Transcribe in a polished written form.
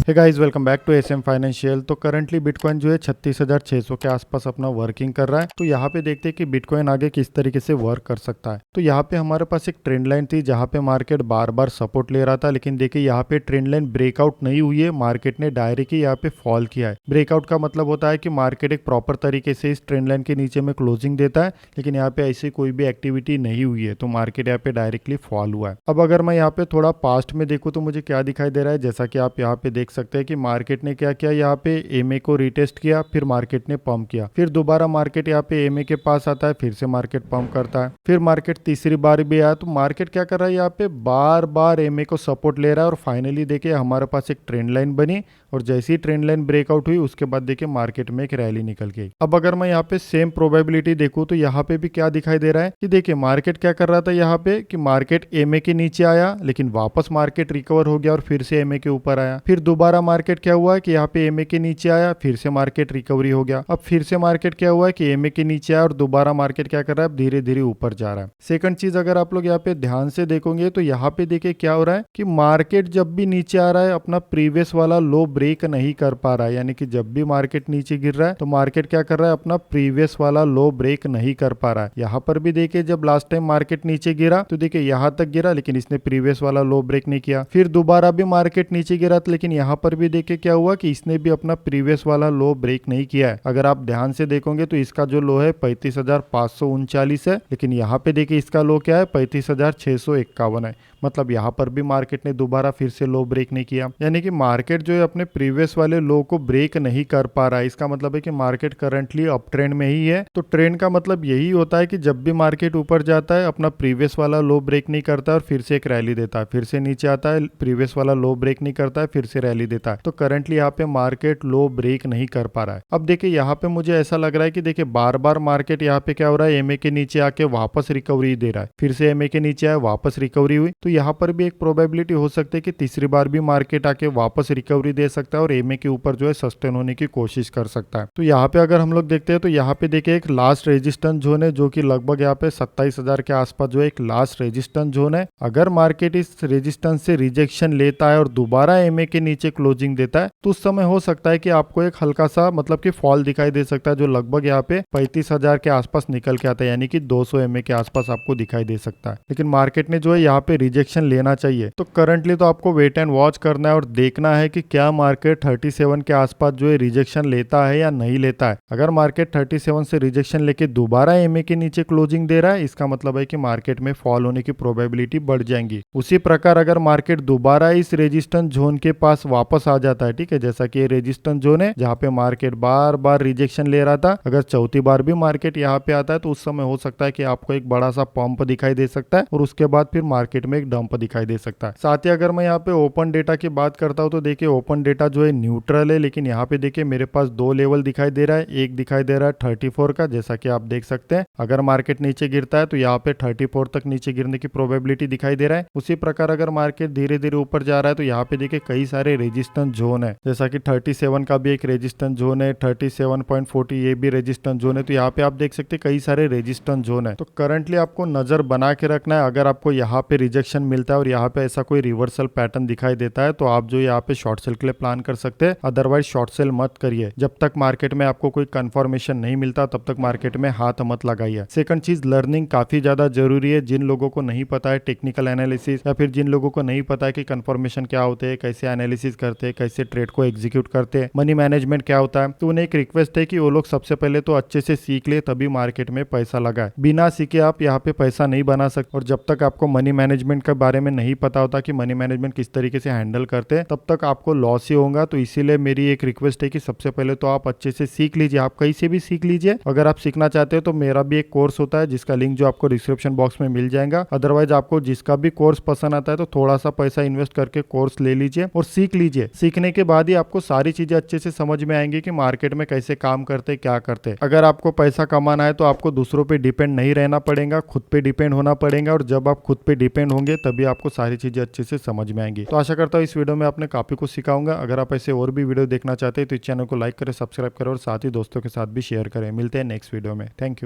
Hey guys, welcome back to SM financial. तो currently bitcoin जो है 36,600 के आसपास अपना वर्किंग कर रहा है। तो यहाँ पे देखते हैं कि बिटकॉइन आगे किस तरीके से वर्क कर सकता है। तो यहाँ पे हमारे पास एक ट्रेंड लाइन थी जहाँ पे मार्केट बार बार सपोर्ट ले रहा था, लेकिन देखिए यहाँ पे ट्रेंड लाइन ब्रेकआउट नहीं हुई है। मार्केट ने डायरेक्ट ही यहाँ पे फॉल किया है। ब्रेकआउट का मतलब होता है कि मार्केट एक प्रॉपर तरीके से इस ट्रेंड लाइन के नीचे में क्लोजिंग देता है, लेकिन यहाँ पे ऐसी कोई भी एक्टिविटी नहीं हुई है, तो मार्केट यहाँ पे डायरेक्टली फॉल हुआ है। अब अगर मैं यहाँ पे थोड़ा पास्ट में देखूँ तो मुझे क्या दिखाई दे रहा है, जैसा कि आप यहाँ पे देख सकते हैं कि मार्केट ने क्या किया, यहाँ पे एमए को रिटेस्ट किया, फिर मार्केट ने पंप किया, फिर दोबारा मार्केट यहाँ पे एमए के पास आता है, फिर से मार्केट पंप करता है, फिर मार्केट तीसरी बार भी आया। तो मार्केट क्या कर रहा है, यहाँ पे बार बार एमए को सपोर्ट ले रहा है और फाइनली देखिए हमारे पास एक ट्रेंड लाइन बनी और जैसी ही ट्रेंड लाइन ब्रेकआउट हुई उसके बाद देखिए मार्केट में एक रैली निकल गई। अब अगर मैं यहाँ पे सेम प्रोबेबिलिटी देखूं तो यहाँ पे भी क्या दिखाई दे रहा है कि देखिए मार्केट क्या कर रहा था यहाँ पे कि मार्केट एमए के नीचे आया, लेकिन वापस मार्केट रिकवर हो गया और फिर से एमए के ऊपर आया। फिर दोबारा मार्केट क्या हुआ कि यहाँ पे एमए के नीचे आया, फिर से मार्केट रिकवरी हो गया। अब फिर से मार्केट क्या हुआ है कि एमए के नीचे आया और दोबारा मार्केट क्या कर रहा है, धीरे धीरे ऊपर जा रहा है। सेकंड चीज अगर आप लोग यहाँ पे ध्यान से देखोगे तो यहाँ पे देखिए क्या हो रहा है कि मार्केट जब भी नीचे आ रहा है अपना प्रीवियस वाला लो ब्रेक नहीं कर पा रहा है। यानी कि जब भी मार्केट नीचे गिर रहा है तो मार्केट क्या कर रहा है, अपना प्रीवियस वाला लो ब्रेक नहीं कर पा रहा है। यहाँ पर भी देखिए जब लास्ट टाइम मार्केट नीचे गिरा तो देखिए यहाँ तक गिरा, लेकिन इसने प्रीवियस वाला लो ब्रेक नहीं किया। फिर दोबारा भी मार्केट नीचे गिरा तो लेकिन यहाँ पर भी देखिए क्या हुआ कि इसने भी अपना प्रीवियस वाला लो ब्रेक नहीं किया है। अगर आप ध्यान से देखोगे तो इसका जो लो है 35,539 है, लेकिन यहाँ पे देखिए इसका लो क्या है, 35,651 है। मतलब यहाँ पर भी मार्केट ने दोबारा फिर से लो ब्रेक नहीं किया। यानी कि मार्केट जो है अपने प्रीवियस वाले लो को ब्रेक नहीं कर पा रहा है। इसका मतलब है कि मार्केट करंटली अप ट्रेंड में ही है। तो ट्रेंड का मतलब यही होता है कि जब भी मार्केट ऊपर जाता है अपना प्रीवियस वाला लो ब्रेक नहीं करता और फिर से एक रैली देता है, फिर से नीचे आता है, प्रीवियस वाला लो ब्रेक नहीं करता है, फिर से रैली देता है। तो करंटली यहाँ पे मार्केट लो ब्रेक नहीं कर पा रहा है। अब देखिए यहाँ पे मुझे ऐसा लग रहा है कि देखिए बार बार मार्केट यहाँ पे क्या हो रहा है, एमए के नीचे आके वापस रिकवरी दे रहा है, फिर से एमए के नीचे आया वापस रिकवरी हुई। तो यहाँ पर भी एक प्रोबेबिलिटी हो सकती है कि तीसरी बार भी मार्केट आके वापस रिकवरी दे सकता है और एमए के ऊपर जो है सस्टेन होने की कोशिश कर सकता है। तो यहाँ पे अगर हम लोग देखते हैं तो यहाँ पे देखिए एक लास्ट रेजिस्टेंस जोन है जो कि लगभग यहाँ पे 27,000 के आसपास जो है एक लास्ट रेजिस्टेंस जोन है। अगर मार्केट इस रेजिस्टेंस से रिजेक्शन लेता है और दोबारा एमए के नीचे क्लोजिंग देता है तो उस समय हो सकता है कि आपको एक हल्का सा मतलब कि फॉल दिखाई दे सकता है, जो लगभग यहाँ पे 35,000 के आसपास निकल के आता है, यानी कि 200 एमए के आसपास आपको दिखाई दे सकता है। लेकिन मार्केट ने जो है यहाँ पे रिजेक्शन लेना चाहिए। तो करंटली तो आपको वेट एंड वॉच करना है और देखना है कि क्या मार्केट 37 के आसपास जो है रिजेक्शन लेता है या नहीं लेता है। अगर मार्केट 37 से रिजेक्शन लेके दोबारा एमए के नीचे क्लोजिंग दे रहा है, इसका मतलब है कि मार्केट में फॉल होने की प्रोबेबिलिटी बढ़ जाएंगी। उसी प्रकार अगर मार्केट दोबारा इस रेजिस्टेंस जोन के पास वापस आ जाता है, ठीक है, जैसा कि ये रेजिस्टेंस जोन है जहाँ पे मार्केट बार बार रिजेक्शन ले रहा था, अगर चौथी बार भी मार्केट यहाँ पे आता है तो उस समय हो सकता है कि आपको एक बड़ा सा पंप दिखाई दे सकता है और उसके बाद फिर मार्केट में एक डंप दिखाई दे सकता है। साथ ही अगर मैं यहाँ पे ओपन डेटा की बात करता हूँ तो देखिए ओपन डेटा जो है न्यूट्रल है, लेकिन यहाँ पे देखिए मेरे पास दो लेवल दिखाई दे रहा है। एक दिखाई दे रहा है 34 का, जैसा कि आप देख सकते हैं अगर मार्केट नीचे गिरता है तो यहाँ पे 34 तक नीचे गिरने की प्रोबेबिलिटी दिखाई दे रहा है। उसी प्रकार अगर मार्केट धीरे धीरे ऊपर जा रहा है तो यहाँ पे देखिए कई सारे रेजिस्टेंस जोन है, जैसा कि 37 का भी एक रेजिस्टेंस जोन है, 37.40 ये भी रेजिस्टेंस जोन है। तो यहाँ पे आप देख सकते हैं कई सारे रेजिस्टेंस जोन है। तो करंटली आपको नजर बना के रखना है। अगर आपको यहाँ पे रिजेक्शन मिलता है और यहाँ पे ऐसा कोई रिवर्सल पैटर्न दिखाई देता है तो आप जो यहाँ पे शॉर्ट सेल के लिए प्लान कर सकते हैं, अदरवाइज शॉर्ट सेल मत करिए। जब तक मार्केट में आपको कोई कंफर्मेशन नहीं मिलता तब तक मार्केट में हाथ मत लगाइए। सेकंड चीज, लर्निंग काफी ज्यादा जरूरी है। जिन लोगों को नहीं पता है टेक्निकल एनालिसिस या फिर जिन लोगों को नहीं पता है कि कंफर्मेशन क्या होते हैं, कैसे एनालिसिस करते हैं, कैसे ट्रेड को एग्जीक्यूट करते हैं, मनी मैनेजमेंट क्या होता है, तो उन्हें एक रिक्वेस्ट है कि वो लोग सबसे पहले तो अच्छे से सीख ले तभी मार्केट में पैसा लगाए। बिना सीखे आप यहाँ पे पैसा नहीं बना सकते। और जब तक आपको मनी मैनेजमेंट के बारे में नहीं पता होता कि मनी मैनेजमेंट किस तरीके से हैंडल करते हैं, तब तक आपको लॉस ही होगा। तो इसीलिए मेरी एक रिक्वेस्ट है कि सबसे पहले तो आप अच्छे से सीख लीजिए। आप कहीं से भी सीख लीजिए। अगर आप सीखना चाहते हो तो मेरा भी एक कोर्स होता है जिसका लिंक जो आपको डिस्क्रिप्शन बॉक्स में मिल जाएगा। अदरवाइज आपको जिसका भी कोर्स पसंद आता है तो थोड़ा सा पैसा इन्वेस्ट करके कोर्स ले लीजिए और सीख लीजिए। सीखने के बाद ही आपको सारी चीजें अच्छे से समझ में आएंगी कि मार्केट में कैसे काम करते, क्या करते। अगर आपको पैसा कमाना है तो आपको दूसरों पे डिपेंड नहीं रहना पड़ेगा, खुद पे डिपेंड होना पड़ेगा। और जब आप खुद पे डिपेंड होंगे तभी आपको सारी चीजें अच्छे से समझ में आएंगी। तो आशा करता हूँ इस वीडियो में आपने काफी कुछ सिखाऊंगा। अगर आप ऐसे और भी वीडियो देखना चाहते हैं तो इस चैनल को लाइक करें, सब्सक्राइब करें और साथ ही दोस्तों के साथ भी शेयर करें। मिलते हैं नेक्स्ट वीडियो में। Thank you.